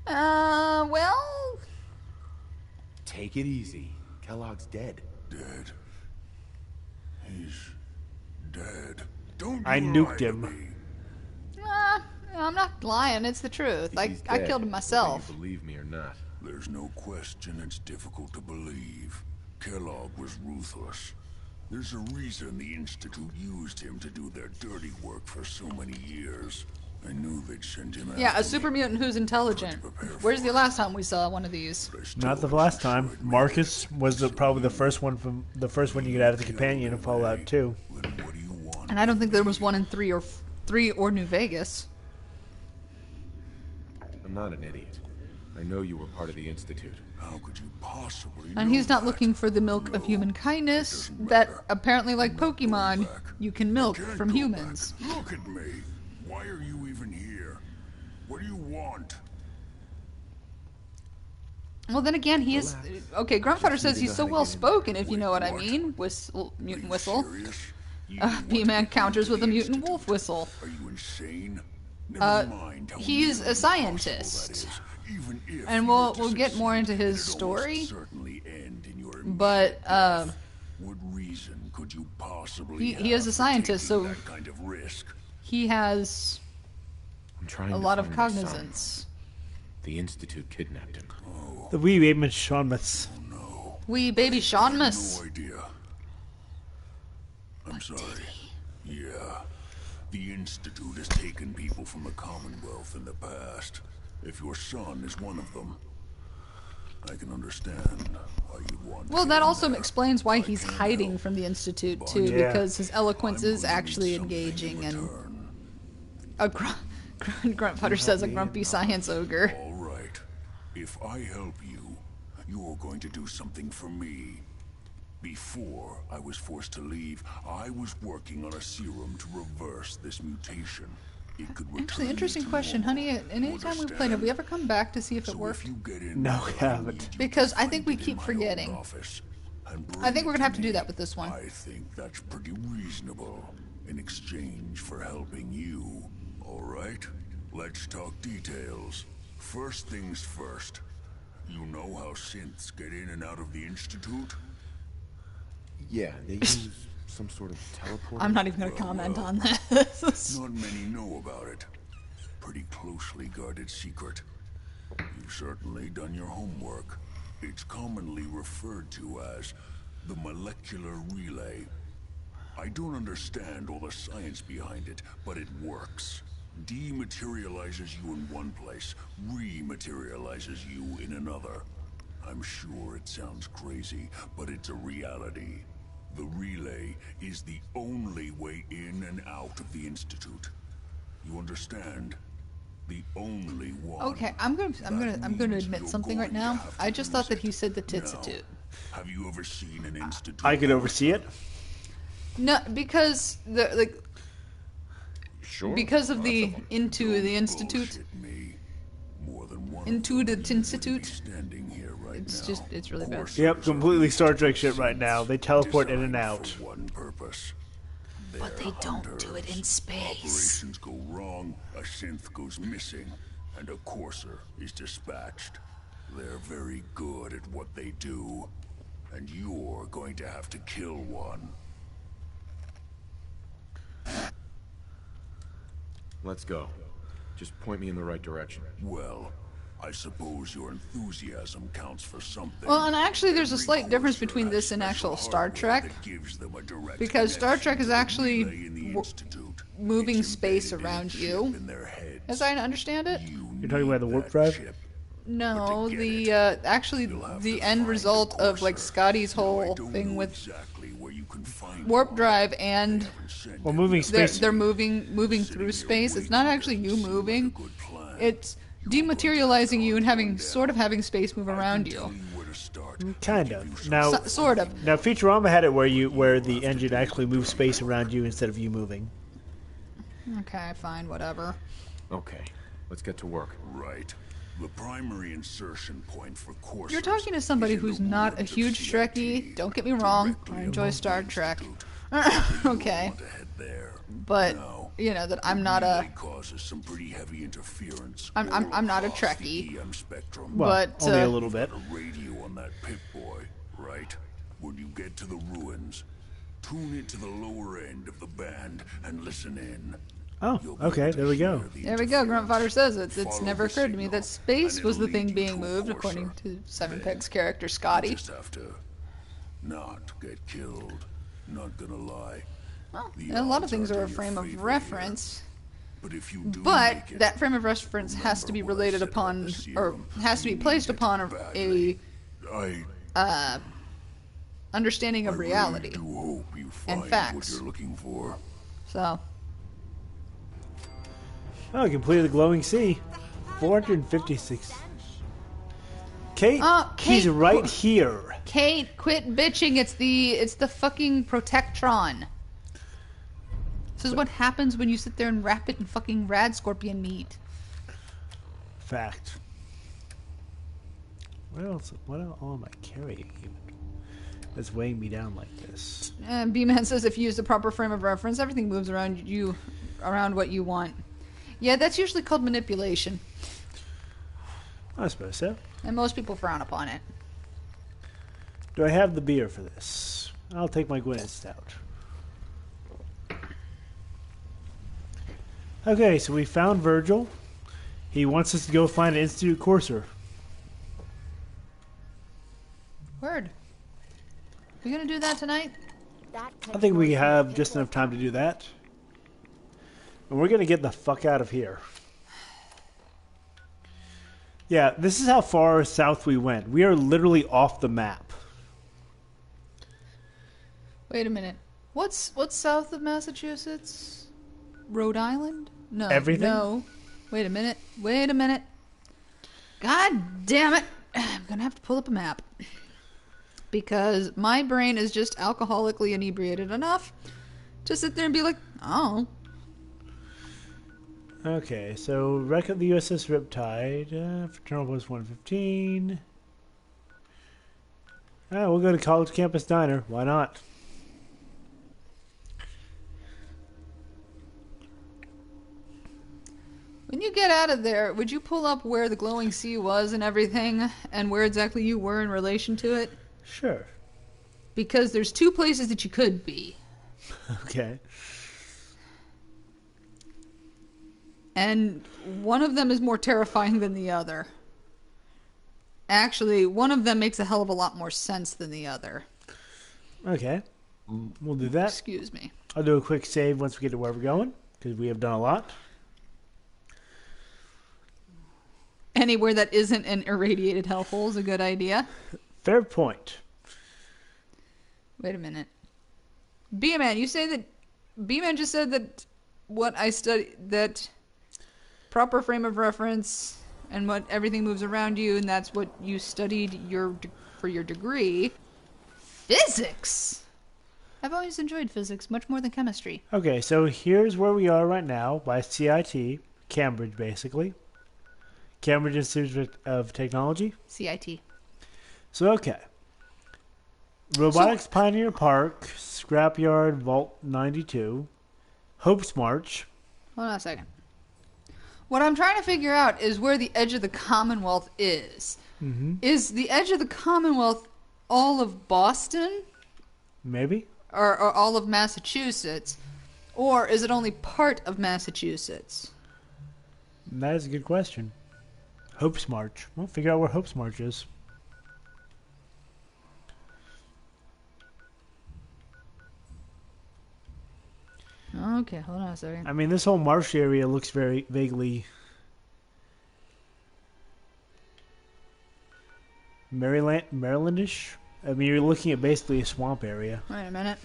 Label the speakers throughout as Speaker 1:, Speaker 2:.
Speaker 1: Well...
Speaker 2: Take it easy. Kellogg's dead.
Speaker 3: Dead? He's dead. Don't
Speaker 4: I
Speaker 3: you
Speaker 4: nuked
Speaker 3: lie to
Speaker 4: him.
Speaker 3: me.
Speaker 1: I'm not lying, it's the truth. I killed him myself.
Speaker 2: Whether you believe me or not.
Speaker 3: There's no question it's difficult to believe. Kellogg was ruthless. There's a reason the Institute used him to do their dirty work for so many years. I knew they'd send him
Speaker 1: Yeah,
Speaker 3: after
Speaker 1: a super
Speaker 3: me.
Speaker 1: mutant who's intelligent. Where's the last time we saw one of these?
Speaker 3: But I still
Speaker 4: Not the
Speaker 3: wasn't
Speaker 4: last
Speaker 3: sure
Speaker 4: time.
Speaker 3: it made
Speaker 4: Marcus
Speaker 3: it.
Speaker 4: was
Speaker 3: So
Speaker 4: probably the first one you get out of the companion in Fallout 2.
Speaker 3: Then what do you want?
Speaker 1: And I don't think there was one in 3 or New Vegas.
Speaker 2: I'm not an idiot. I know you were part of the Institute.
Speaker 3: How could you possibly
Speaker 1: And
Speaker 3: know
Speaker 1: he's not
Speaker 3: that?
Speaker 1: looking for the milk of human kindness that, apparently like Pokemon, you can milk
Speaker 3: Can't
Speaker 1: from
Speaker 3: go
Speaker 1: humans.
Speaker 3: back. Look at me. Why are you even here? What do you want?
Speaker 1: Well, then again, he is... Okay, Gruntfutter says he's so
Speaker 2: how to get in.
Speaker 1: well-spoken, if you know what I
Speaker 3: What?
Speaker 1: mean. Whistle, mutant
Speaker 3: Are you
Speaker 1: whistle.
Speaker 3: serious? You
Speaker 1: P-Man
Speaker 3: want to
Speaker 1: counters
Speaker 3: get
Speaker 1: with a
Speaker 3: into the
Speaker 1: mutant
Speaker 3: Institute?
Speaker 1: wolf whistle.
Speaker 3: Are you insane? Never mind how
Speaker 1: he's
Speaker 3: nearly
Speaker 1: a scientist.
Speaker 3: impossible that is. Even if
Speaker 1: And
Speaker 3: you
Speaker 1: we'll
Speaker 3: were to
Speaker 1: get more
Speaker 3: succeed,
Speaker 1: into his
Speaker 3: it'd
Speaker 1: story.
Speaker 3: almost certainly end in your
Speaker 1: But,
Speaker 3: death. What reason could you possibly
Speaker 1: he is
Speaker 3: have
Speaker 1: a
Speaker 3: for
Speaker 1: scientist,
Speaker 3: taking
Speaker 1: so-
Speaker 3: that kind of risk?
Speaker 1: he has
Speaker 2: I'm trying
Speaker 1: a
Speaker 2: to
Speaker 1: lot of
Speaker 2: find my son.
Speaker 1: cognizance.
Speaker 2: The Institute kidnapped him.
Speaker 4: The wee baby Seanmas.
Speaker 3: No,
Speaker 1: Wee baby Seanmas.
Speaker 3: no idea. I'm sorry. Yeah, the Institute has taken people from the Commonwealth in the past. If your son is one of them, I can understand why you'd want.
Speaker 1: Well,
Speaker 3: to
Speaker 1: that
Speaker 3: get
Speaker 1: also
Speaker 3: in there.
Speaker 1: explains why
Speaker 3: I
Speaker 1: he's
Speaker 3: can't
Speaker 1: hiding
Speaker 3: help.
Speaker 1: from the Institute, too,
Speaker 4: Yeah.
Speaker 1: because his eloquence
Speaker 3: I'm
Speaker 1: is
Speaker 3: going to need
Speaker 1: actually
Speaker 3: something in
Speaker 1: engaging, and
Speaker 3: return.
Speaker 1: a Gruntfutter says a grumpy science ogre.
Speaker 3: All right. If I help you, you're going to do something for me. Before I was forced to leave, I was working on a serum to reverse this mutation. It could return
Speaker 1: Actually,
Speaker 3: you
Speaker 1: interesting
Speaker 3: to
Speaker 1: question,
Speaker 3: normal.
Speaker 1: honey. Anytime we've played, have we ever come back to see if it
Speaker 3: So
Speaker 1: worked?
Speaker 3: if you get in
Speaker 4: No,
Speaker 3: there,
Speaker 4: we
Speaker 3: I
Speaker 4: haven't.
Speaker 3: need you
Speaker 1: Because
Speaker 3: to
Speaker 1: I think we
Speaker 3: find it in
Speaker 1: keep
Speaker 3: my old
Speaker 1: forgetting.
Speaker 3: office and bring
Speaker 1: I think
Speaker 3: it
Speaker 1: we're gonna have to
Speaker 3: me.
Speaker 1: do that with this one.
Speaker 3: I think that's pretty reasonable in exchange for helping you. All right, let's talk details. First things first. You know how synths get in and out of the Institute?
Speaker 2: Yeah, they use some sort of teleporter.
Speaker 1: I'm not even going to comment on this.
Speaker 3: Not many know about it. Pretty closely guarded secret. You've certainly done your homework. It's commonly referred to as the molecular relay. I don't understand all the science behind it, but it works. Dematerializes you in one place, rematerializes you in another. I'm sure it sounds crazy, but it's a reality. The relay is the only way in and out of the Institute. You understand? The only one.
Speaker 1: Okay, I'm going to admit something right now. I just thought that he said the Titsitute.
Speaker 3: Have you ever seen an Institute?
Speaker 4: I could oversee it.
Speaker 1: No, because
Speaker 2: Sure.
Speaker 1: because of
Speaker 2: Lots
Speaker 1: the
Speaker 2: them.
Speaker 1: into the Institute,
Speaker 3: Bullshit me. More than one
Speaker 1: into
Speaker 3: of
Speaker 1: the
Speaker 3: them wouldn't be
Speaker 1: Institute.
Speaker 3: standing here right
Speaker 1: It's
Speaker 3: now.
Speaker 1: just it's really bad.
Speaker 3: Course
Speaker 4: Yep,
Speaker 3: there's
Speaker 4: completely
Speaker 3: only
Speaker 4: Star Trek shit right now. They teleport in and
Speaker 3: designed
Speaker 4: out.
Speaker 3: for one purpose.
Speaker 1: But
Speaker 3: They're
Speaker 1: they don't do it
Speaker 3: hunters.
Speaker 1: in space.
Speaker 3: Operations go wrong, a synth goes missing, and a courser is dispatched. They're very good at what they do, and you're going to have to kill one.
Speaker 2: Let's go. Just point me in the right direction.
Speaker 3: Well, I suppose your enthusiasm counts for something.
Speaker 1: Well, and actually, there's a
Speaker 3: Every
Speaker 1: slight difference
Speaker 3: courser
Speaker 1: between
Speaker 3: has
Speaker 1: this and
Speaker 3: special
Speaker 1: actual Star
Speaker 3: hardware
Speaker 1: Trek,
Speaker 3: that gives them a direct
Speaker 1: because Star Trek is
Speaker 3: connection to the
Speaker 1: actually
Speaker 3: relay in the Institute.
Speaker 1: moving
Speaker 3: It's
Speaker 1: space
Speaker 3: embedded in a
Speaker 1: around
Speaker 3: chip
Speaker 1: you.
Speaker 3: in their heads.
Speaker 1: As I understand it.
Speaker 4: You're talking about the warp
Speaker 3: That
Speaker 4: drive?
Speaker 3: chip.
Speaker 1: No,
Speaker 3: But to
Speaker 1: the
Speaker 3: get
Speaker 1: actually
Speaker 3: You'll have
Speaker 1: the
Speaker 3: to
Speaker 1: end
Speaker 3: find a
Speaker 1: result of like
Speaker 3: courser.
Speaker 1: Scotty's
Speaker 3: Now, I
Speaker 1: whole
Speaker 3: don't
Speaker 1: thing
Speaker 3: know
Speaker 1: with
Speaker 3: exactly where you can find
Speaker 1: warp
Speaker 3: one.
Speaker 1: drive
Speaker 3: They
Speaker 1: and
Speaker 3: haven't sent
Speaker 4: Well,
Speaker 3: it
Speaker 4: moving
Speaker 3: yet.
Speaker 4: space-
Speaker 1: they're moving
Speaker 3: Sitting
Speaker 1: through
Speaker 3: here
Speaker 1: space. It's
Speaker 3: waiting
Speaker 1: not
Speaker 3: for
Speaker 1: actually
Speaker 3: them to
Speaker 1: you
Speaker 3: seem like a
Speaker 1: moving.
Speaker 3: good plan.
Speaker 1: It's
Speaker 3: You're going to have
Speaker 1: dematerializing
Speaker 3: to
Speaker 1: you and
Speaker 3: hunt
Speaker 1: having
Speaker 3: one
Speaker 1: sort of
Speaker 3: down.
Speaker 1: having space move
Speaker 3: I can
Speaker 1: around
Speaker 3: tell
Speaker 1: you.
Speaker 3: where to start.
Speaker 4: Kind
Speaker 3: Give you
Speaker 4: of.
Speaker 3: some
Speaker 4: Now,
Speaker 1: Sort of.
Speaker 4: now Futurama had it where the engine actually moves space around you instead of you moving.
Speaker 1: Okay, fine, whatever.
Speaker 2: Okay, let's get to work.
Speaker 3: Right. The primary insertion point for coursers
Speaker 1: You're talking to somebody
Speaker 3: is in
Speaker 1: who's
Speaker 3: the
Speaker 1: not a
Speaker 3: ruins of
Speaker 1: huge
Speaker 3: CIT,
Speaker 1: Trekkie. Don't get me wrong.
Speaker 3: directly
Speaker 1: I enjoy
Speaker 3: above
Speaker 1: Star
Speaker 3: the
Speaker 1: Trek.
Speaker 3: Institute. You
Speaker 1: Okay.
Speaker 3: want to head there.
Speaker 1: But
Speaker 3: Now,
Speaker 1: that I'm not a
Speaker 3: Relay causes some pretty heavy interference.
Speaker 1: I'm not a
Speaker 3: across
Speaker 1: Trekkie.
Speaker 3: the EM spectrum.
Speaker 4: Well,
Speaker 1: but
Speaker 4: only a little
Speaker 3: Got
Speaker 4: bit.
Speaker 3: a radio on that Pip Boy, right? When you get to the ruins, tune it to the lower end of the band and listen in.
Speaker 4: Oh,
Speaker 3: You'll be
Speaker 4: okay,
Speaker 3: able to
Speaker 4: there we go.
Speaker 3: hear the
Speaker 1: there we go. Gruntfather says it. It's
Speaker 3: Follow
Speaker 1: never
Speaker 3: the
Speaker 1: occurred to me
Speaker 3: signal,
Speaker 1: that space
Speaker 3: and
Speaker 1: was the
Speaker 3: it'll
Speaker 1: thing
Speaker 3: lead you
Speaker 1: being
Speaker 3: to a
Speaker 1: moved,
Speaker 3: courser.
Speaker 1: according to Simon
Speaker 3: Then
Speaker 1: Pegg's character
Speaker 3: You
Speaker 1: Scotty.
Speaker 3: just have to not get killed. Not gonna lie.
Speaker 1: Well,
Speaker 3: The
Speaker 1: a lot of
Speaker 3: odds
Speaker 1: things
Speaker 3: aren't
Speaker 1: are a
Speaker 3: in your
Speaker 1: frame of
Speaker 3: favor
Speaker 1: reference.
Speaker 3: But if you do
Speaker 1: But
Speaker 3: make it,
Speaker 1: that frame of reference has to be
Speaker 3: remember what I
Speaker 1: related
Speaker 3: said about
Speaker 1: upon,
Speaker 3: the
Speaker 1: or
Speaker 3: serum.
Speaker 1: has to be
Speaker 3: You
Speaker 1: placed
Speaker 3: need it
Speaker 1: upon a
Speaker 3: badly. I
Speaker 1: understanding of reality.
Speaker 3: really do hope you find what
Speaker 1: facts.
Speaker 3: you're looking for.
Speaker 1: So,
Speaker 4: Oh, I completed the glowing sea. 456. Kate, he's
Speaker 1: Kate,
Speaker 4: right here.
Speaker 1: Kate, quit bitching. It's the fucking Protectron. This is what happens when you sit there and wrap it in fucking rad scorpion meat.
Speaker 4: Fact. What else? What all am I carrying even? That's weighing me down like this.
Speaker 1: And B-Man says if you use the proper frame of reference, everything moves around you, around what you want. Yeah, that's usually called manipulation,
Speaker 4: I suppose so.
Speaker 1: and most people frown upon it.
Speaker 4: Do I have the beer for this? I'll take my Gwyneth Stout. Okay, so we found Virgil. He wants us to go find an Institute Courser.
Speaker 1: Word. We gonna do that tonight?
Speaker 4: I think we have just enough time to do that. And we're going to get the fuck out of here. Yeah, this is how far south we went. We are literally off the map.
Speaker 1: Wait a minute. What's south of Massachusetts? Rhode Island? No.
Speaker 4: Everything?
Speaker 1: No. Wait a minute. Wait a minute. God damn it. I'm gonna have to pull up a map. Because my brain is just alcoholically inebriated enough to sit there and be like, oh.
Speaker 4: Okay, so wreck of the USS Riptide. Fraternal Post 115. We'll go to College Campus Diner. Why not?
Speaker 1: When you get out of there, would you pull up where the glowing sea was and everything, and where exactly you were in relation to it?
Speaker 4: Sure.
Speaker 1: Because there's two places that you could be.
Speaker 4: Okay.
Speaker 1: And one of them is more terrifying than the other. Actually, one of them makes a hell of a lot more sense than the other.
Speaker 4: Okay. We'll do that.
Speaker 1: Excuse me.
Speaker 4: I'll do a quick save once we get to where we're going, because we have done a lot.
Speaker 1: Anywhere that isn't an irradiated hellhole is a good idea.
Speaker 4: Fair point.
Speaker 1: Wait a minute. B-Man, you say that... B-Man just said that what I studied... That proper frame of reference and what everything moves around you, and that's what you studied for your degree. Physics! I've always enjoyed physics much more than chemistry.
Speaker 4: Okay, so here's where we are right now by CIT, Cambridge, basically. Cambridge Institute of Technology.
Speaker 1: CIT.
Speaker 4: So, okay. Robotics Pioneer Park, Scrapyard, Vault 92, Hope's March.
Speaker 1: Hold on a second. What I'm trying to figure out is where the edge of the Commonwealth is.
Speaker 4: Mm-hmm.
Speaker 1: Is the edge of the Commonwealth all of Boston?
Speaker 4: Maybe?
Speaker 1: Or all of Massachusetts? Or is it only part of Massachusetts?
Speaker 4: That is a good question. Hope's March. We'll figure out where Hope's March is.
Speaker 1: Okay, hold on a second.
Speaker 4: I mean, this whole marsh area looks very vaguely Marylandish. I mean, you're looking at basically a swamp area.
Speaker 1: Wait a minute.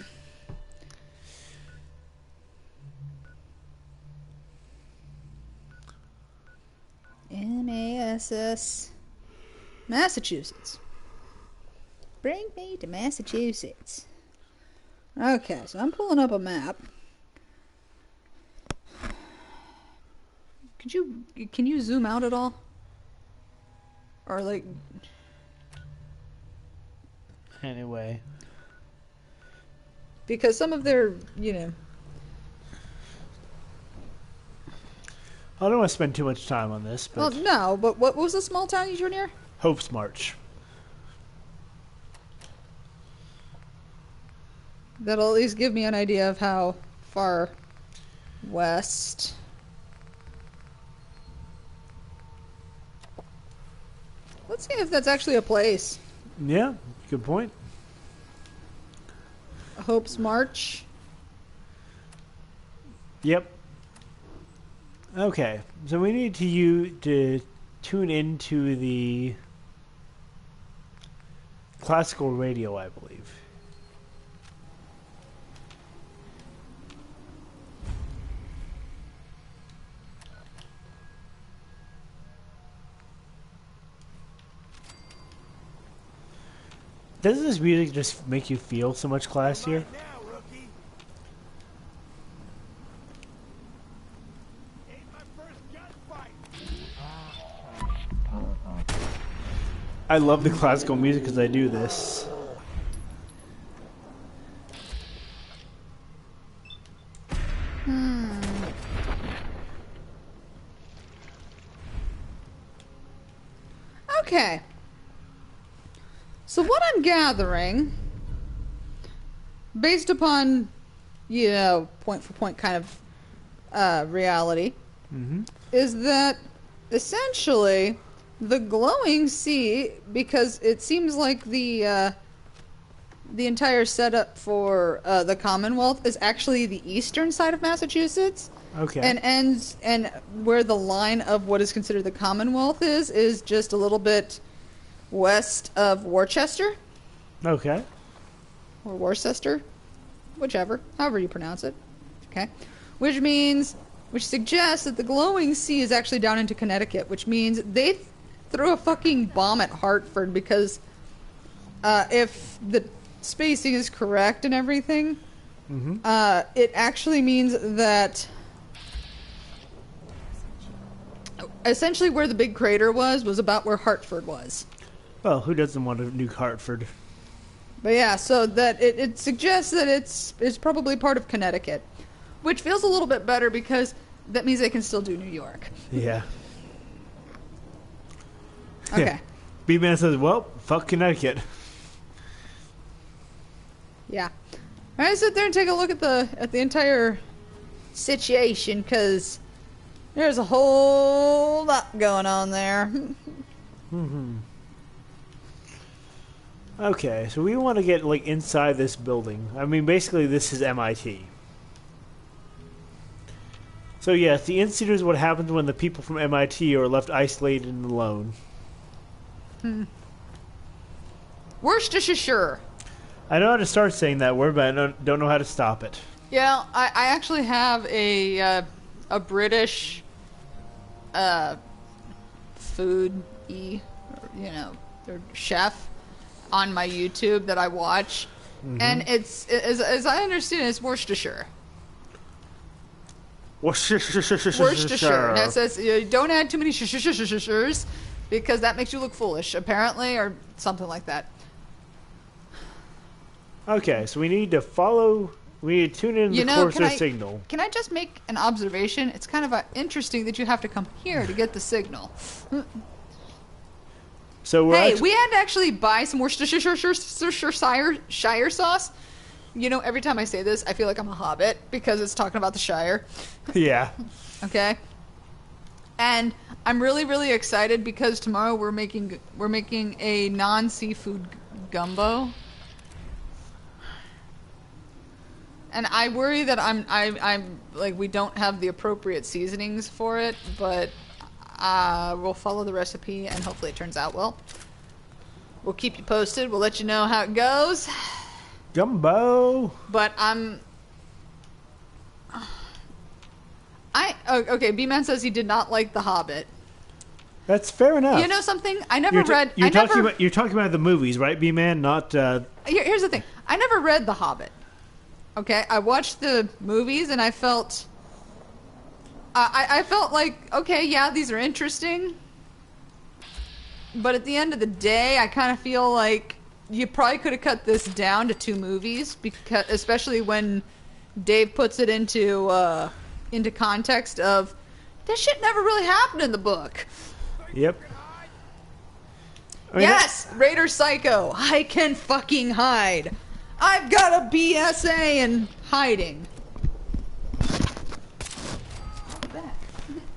Speaker 1: MASS. Massachusetts. Bring me to Massachusetts. Okay, so I'm pulling up a map. Can you zoom out at all? Or like...
Speaker 4: Anyway.
Speaker 1: Because some of their,
Speaker 4: I don't want to spend too much time on this,
Speaker 1: Well,
Speaker 4: but
Speaker 1: no, but what was the small town you were near?
Speaker 4: Hope's March.
Speaker 1: That'll at least give me an idea of how far west. Let's see if that's actually a place.
Speaker 4: Yeah, good point.
Speaker 1: Hope's March.
Speaker 4: Yep. Okay, so we need to tune into the classical radio, I believe. Doesn't this music just make you feel so much classier? I love the classical music because I do this.
Speaker 1: Okay. So what I'm gathering, based upon, point for point kind of reality, is that essentially the glowing sea, because it seems like the entire setup for the Commonwealth is actually the eastern side of Massachusetts.
Speaker 4: Okay.
Speaker 1: And where the line of what is considered the Commonwealth is just a little bit west of Worcester.
Speaker 4: Okay.
Speaker 1: Or Worcester. Whichever. However you pronounce it. Okay. Which suggests that the glowing sea is actually down into Connecticut, which means they threw a fucking bomb at Hartford because if the spacing is correct and everything, it actually means that essentially where the big crater was about where Hartford was.
Speaker 4: Well, who doesn't want to nuke Hartford?
Speaker 1: But yeah, so that it suggests that it's probably part of Connecticut, which feels a little bit better because that means they can still do New York.
Speaker 4: Yeah.
Speaker 1: Okay.
Speaker 4: B-Man says, well, fuck Connecticut.
Speaker 1: Yeah. I'm gonna sit there and take a look at the entire situation because there's a whole lot going on there.
Speaker 4: Okay, so we want to get like inside this building. I mean, basically, this is MIT. So yes, the incident is what happens when the people from MIT are left isolated and alone.
Speaker 1: Worcestershire.
Speaker 4: I know how to start saying that word, but I don't know how to stop it.
Speaker 1: Yeah, I actually have a British food or chef on my YouTube that I watch, and it's as I understand it's Worcestershire. Worcestershire. And it says don't add too many shires because that makes you look foolish, apparently, or something like that.
Speaker 4: Okay, so we need to tune in the course or signal.
Speaker 1: Can I just make an observation? It's kind of interesting that you have to come here to get the signal.
Speaker 4: So
Speaker 1: we had to actually buy some Worcestershire sauce. Every time I say this, I feel like I'm a hobbit because it's talking about the Shire.
Speaker 4: Yeah.
Speaker 1: Okay. And I'm really, really excited because tomorrow we're making a non-seafood gumbo. And I worry that I'm like we don't have the appropriate seasonings for it, but we'll follow the recipe and hopefully it turns out well. We'll keep you posted. We'll let you know how it goes.
Speaker 4: Gumbo.
Speaker 1: But okay. B-Man says he did not like The Hobbit.
Speaker 4: That's fair enough.
Speaker 1: You know something? I never read.
Speaker 4: You're talking about the movies, right, B-Man? Not.
Speaker 1: Here's the thing. I never read The Hobbit. Okay, I watched the movies and I felt. I felt like, okay, yeah, these are interesting. But at the end of the day, I kind of feel like you probably could have cut this down to 2 movies, because especially when Dave puts it into context of This shit never really happened in the book.
Speaker 4: Yep. I mean,
Speaker 1: Yes, Raider Psycho. I can fucking hide. I've got a BSA in hiding.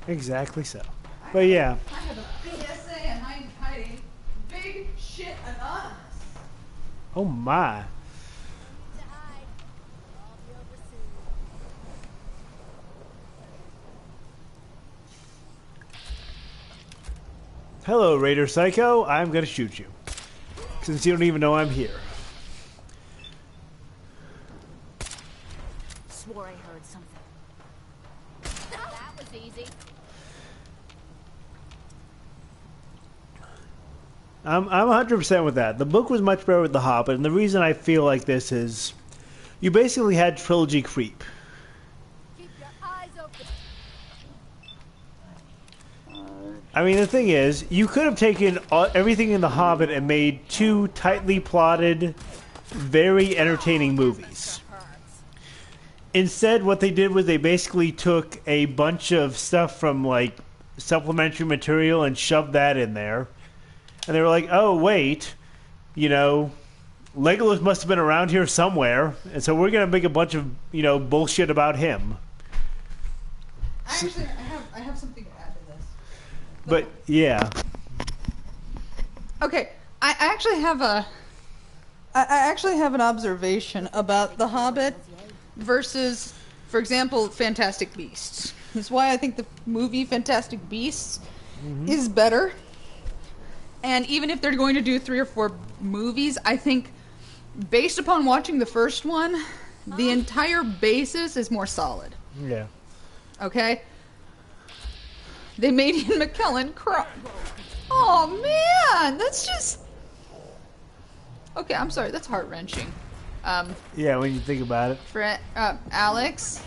Speaker 4: Exactly so. But yeah.
Speaker 1: I have a BSA in hiding. Big shit anonymous.
Speaker 4: Oh my. Hello, Raider Psycho. I'm gonna shoot you. Since you don't even know I'm here.
Speaker 5: Swore I heard something. That was easy.
Speaker 4: I'm 100% with that. The book was much better with The Hobbit, and the reason I feel like this is you basically had trilogy creep.
Speaker 5: Keep your eyes open.
Speaker 4: I mean, the thing is, you could have taken everything in The Hobbit and made two tightly plotted, very entertaining movies. Instead, what they did was they basically took a bunch of stuff from, like, supplementary material and shoved that in there. And they were like, oh, wait, you know, Legolas must have been around here somewhere, and so we're going to make a bunch of, you know, bullshit about him.
Speaker 1: Actually, I have something to add to this.
Speaker 4: But, yeah.
Speaker 1: Okay, I actually have an observation about The Hobbit versus, for example, Fantastic Beasts. That's why I think the movie Fantastic Beasts is better. And even if they're going to do 3 or 4 movies, I think based upon watching the first one, the entire basis is more solid.
Speaker 4: Yeah.
Speaker 1: Okay? They made Ian McKellen cry. Oh man, that's just... Okay, I'm sorry, that's heart-wrenching.
Speaker 4: Yeah, when you think about it.
Speaker 1: Alex,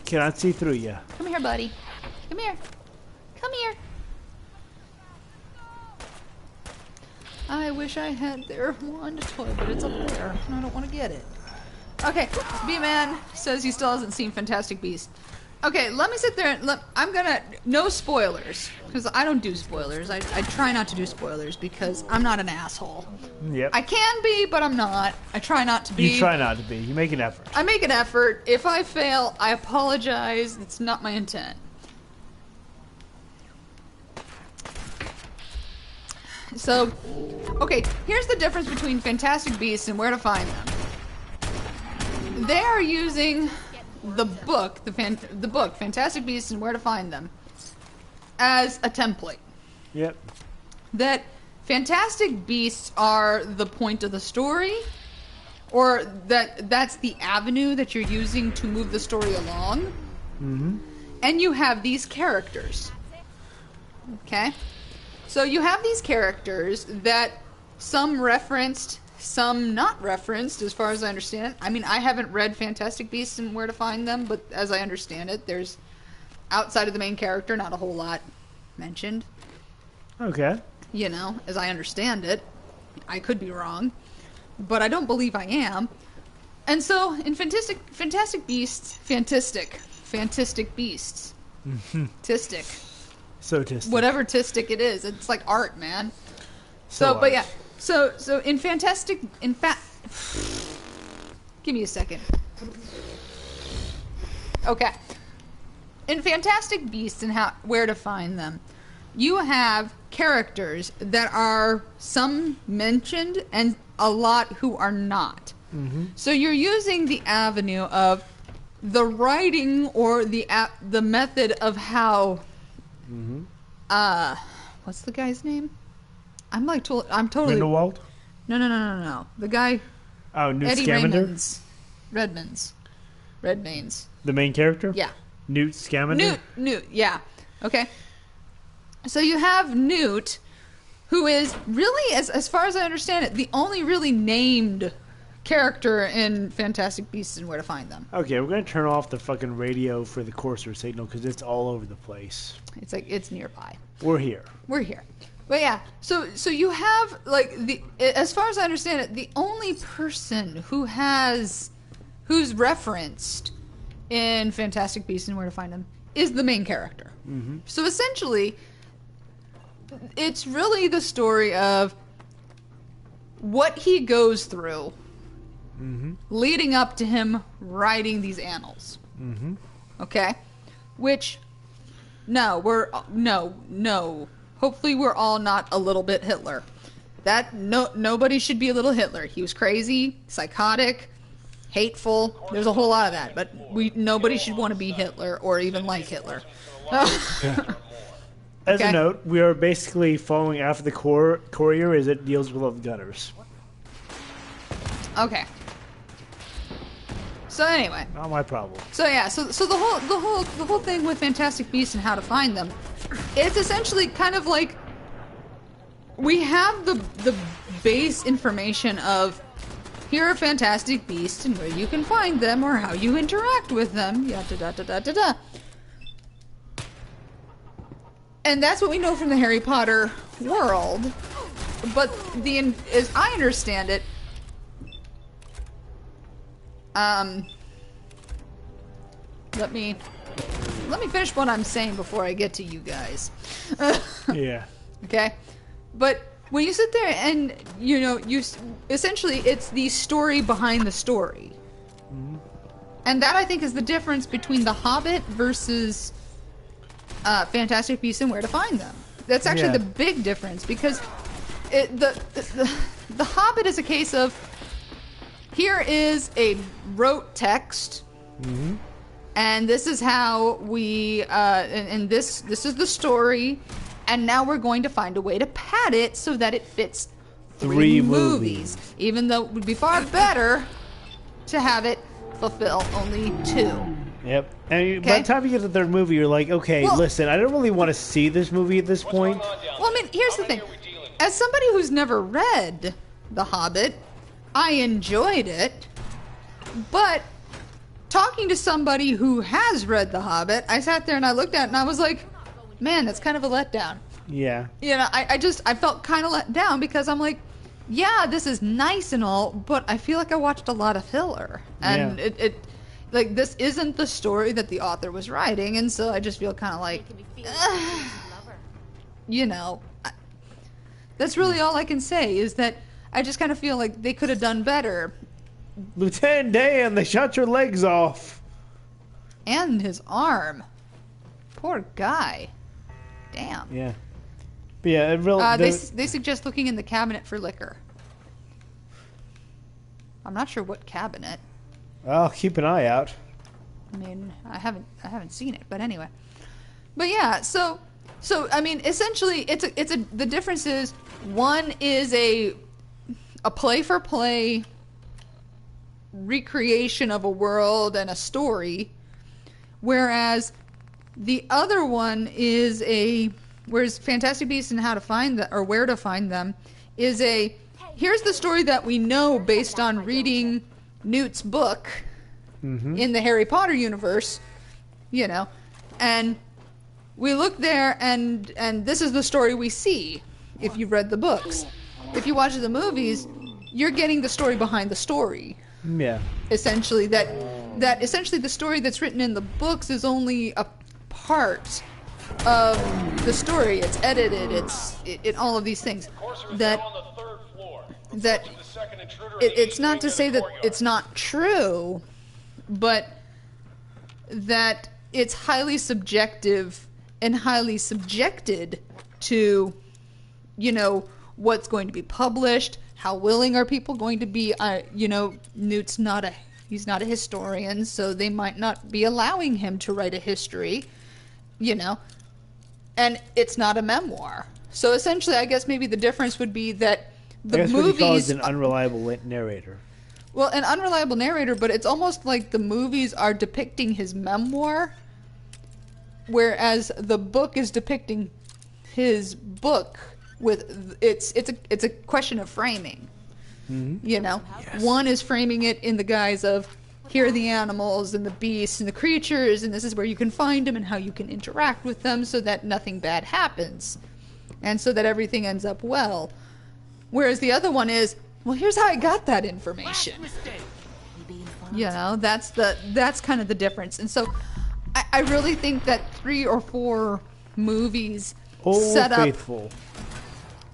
Speaker 4: Cannot see through you.
Speaker 1: come here, buddy. Come here. I wish I had their wand toy, but it's up there, and I don't want to get it. Okay, B-Man says he still hasn't seen Fantastic Beasts. Okay, let me sit there and I'm gonna... No spoilers, because I don't do spoilers. I try not to do spoilers, because I'm not an asshole.
Speaker 4: Yep.
Speaker 1: I can be, but I'm not. I try not to be.
Speaker 4: You try not to be. You make an effort.
Speaker 1: I make an effort. If I fail, I apologize. It's not my intent. So, okay, here's the difference between Fantastic Beasts and Where to Find Them. They are using the book, the book, Fantastic Beasts and Where to Find Them, as a template.
Speaker 4: Yep.
Speaker 1: That Fantastic Beasts are the point of the story, or that's the avenue that you're using to move the story along.
Speaker 4: Mm-hmm.
Speaker 1: And you have these characters. Okay? So you have these characters that some referenced, some not referenced, as far as I understand it. I mean, I haven't read Fantastic Beasts and Where to Find Them, but as I understand it, there's, outside of the main character, not a whole lot mentioned.
Speaker 4: Okay.
Speaker 1: You know, as I understand it. I could be wrong, but I don't believe I am. And so, in Fantastic Beasts, Fantastic Beasts. Tistic.
Speaker 4: So tistic.
Speaker 1: Whatever tistic it is, it's like art, man. So but yeah, so in Fantastic, give me a second. Okay. In Fantastic Beasts and Where to Find Them, you have characters that are some mentioned and a lot who are not.
Speaker 4: Mm-hmm.
Speaker 1: So you're using the avenue of the writing or the method of how.
Speaker 4: Mm-hmm.
Speaker 1: What's the guy's name? I'm totally.
Speaker 4: Grindelwald?
Speaker 1: No. The guy.
Speaker 4: Oh, Newt
Speaker 1: Eddie
Speaker 4: Scamander?
Speaker 1: Redmayne's.
Speaker 4: The main character?
Speaker 1: Yeah.
Speaker 4: Newt Scamander?
Speaker 1: Newt, yeah. Okay. So you have Newt, who is really, as far as I understand it, the only really named character in Fantastic Beasts and Where to Find Them.
Speaker 4: Okay, we're going to turn off the fucking radio for the Courser signal because it's all over the place.
Speaker 1: It's like, it's nearby.
Speaker 4: We're here.
Speaker 1: But yeah, so you have, like, as far as I understand it, the only person who's referenced in Fantastic Beasts and Where to Find Them is the main character. So essentially, it's really the story of what he goes through leading up to him writing these annals. Okay? Which, no. Hopefully we're all not a little bit Hitler. Nobody should be a little Hitler. He was crazy, psychotic, hateful. There's a whole lot of that, but nobody should want to be Hitler or even like Hitler.
Speaker 4: As
Speaker 1: Okay.
Speaker 4: a note, we are basically following after the courier as it deals with gunners.
Speaker 1: Okay. So anyway,
Speaker 4: Not my problem.
Speaker 1: so yeah, so the whole thing with Fantastic Beasts and how to find them, it's essentially kind of like we have the base information of here are Fantastic Beasts and where you can find them or how you interact with them, yada da da da da da. And that's what we know from the Harry Potter world. But as I understand it, let me finish what I'm saying before I get to you guys.
Speaker 4: Yeah.
Speaker 1: Okay? But when you sit there and, essentially it's the story behind the story. And that, I think, is the difference between The Hobbit versus Fantastic Beasts and Where to Find Them. That's actually
Speaker 4: Yeah.
Speaker 1: the big difference, because the Hobbit is a case of here is a rote text, and this is how we and this is the story, and now we're going to find a way to pad it so that it fits three movies. Even though it would be far better to have it fulfill only two.
Speaker 4: Yep. And by
Speaker 1: Okay.
Speaker 4: the time you get to the third movie, you're like, okay,
Speaker 1: Well-
Speaker 4: listen, I don't really want to see this movie at this point.
Speaker 1: Well, I mean, here's the thing. As somebody who's never read The Hobbit, I enjoyed it. But talking to somebody who has read The Hobbit, I sat there and I looked at it and I was like, man, that's kind of a letdown.
Speaker 4: Yeah.
Speaker 1: I felt kind of let down because I'm like, yeah, this is nice and all, but I feel like I watched a lot of filler. And
Speaker 4: Yeah.
Speaker 1: like, this isn't the story that the author was writing, and so I just feel kind of like, that's really all I can say, is that I just kind of feel like they could have done better.
Speaker 4: Lieutenant Dan, they shot your legs off.
Speaker 1: And his arm. Poor guy. Damn.
Speaker 4: Yeah. But yeah, it really.
Speaker 1: They suggest looking in the cabinet for liquor. I'm not sure what cabinet.
Speaker 4: I'll keep an eye out.
Speaker 1: I mean, I haven't seen it, but anyway. But yeah, so I mean, essentially, the difference is one is a play for play recreation of a world and a story, whereas the other one is whereas Fantastic Beasts and How to Find Them, or Where to Find Them, is here's the story that we know based on reading Newt's book in the Harry Potter universe, and we look there and this is the story we see if you've read the books. If you watch the movies, you're getting the story behind the story.
Speaker 4: Yeah.
Speaker 1: Essentially, that essentially the story that's written in the books is only a part of the story. It's edited. It's all of these things. It's not to say that it's not true, but that it's highly subjective and highly subjected to, what's going to be published. How willing are people going to be? Newt's he's not a historian, so they might not be allowing him to write a history, and it's not a memoir. So essentially, I guess maybe the difference would be that the
Speaker 4: I guess what he calls
Speaker 1: movies,
Speaker 4: an unreliable narrator.
Speaker 1: well, an unreliable narrator, but it's almost like the movies are depicting his memoir, whereas the book is depicting his book with it's a question of framing. One is framing it in the guise of here are the animals and the beasts and the creatures, and this is where you can find them and how you can interact with them so that nothing bad happens and so that everything ends up well. Whereas the other one is, well, here's how I got that information. That's kind of the difference. And so I really think that 3 or 4 movies
Speaker 4: Old
Speaker 1: set up
Speaker 4: Faithful.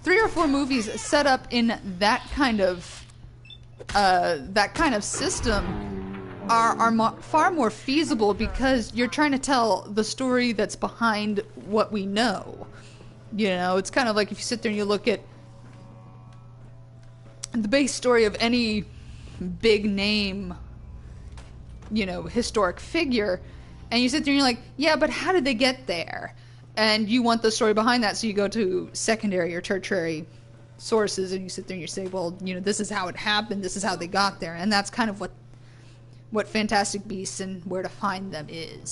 Speaker 1: 3 or 4 movies set up in that kind of system are far more feasible, because you're trying to tell the story that's behind what we know. You know, it's kind of like if you sit there and you look at the base story of any big name, you know, historic figure, and you sit there and you're like, yeah, but how did they get there? And you want the story behind that, so you go to secondary or tertiary sources and you sit there and you say, well, you know, this is how it happened, this is how they got there. And that's kind of what Fantastic Beasts and Where to Find Them is.